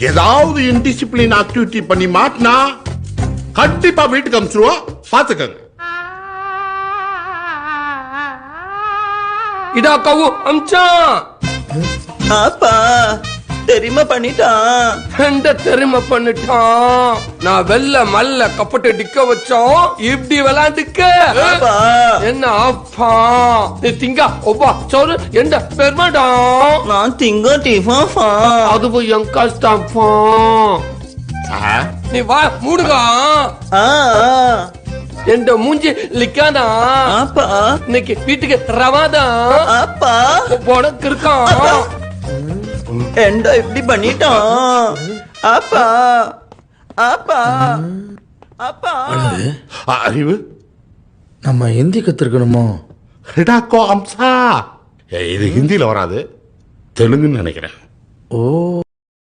ஏதாவது indiscipline activity பண்ணி மாட்டினா கண்டிப்பா வீட்டுக்கு அனுப்பிச்சிருவோம், பாத்துக்கங்க. இதா கவு அம்சான். அப்பா தெரியுமா பண்ணிட்டான். எந்த தெரியுமா பண்ணிட்டான்? நான் வெள்ள மல்ல கப்பட்டு டிக்க வச்சோம், இப்படி விளையாண்டுக்க. அப்பா என்ன அப்பா நீ திங்கா ஒப்பா சொல்லு எந்த பெருமாடா? நான் திங்க டிஃபா. அதுவும் என் கஷ்டப்பா. நீ வா மூடுகா. என் மூஞ்சி லிக்காதா. அப்பா இன்னைக்கு வீட்டுக்கு ரவாதா. அப்பா உனக்கு இருக்கான். என்ன இப்படி பண்ணிட்டான். அப்பா அப்பா அப்பா அறிவு நம்ம ஹிந்தி கத்துருக்கணுமோ? ஹிடாக்கோ அம்சா. இது ஹிந்தியில வராது, தெலுங்குன்னு நினைக்கிறேன். ஓ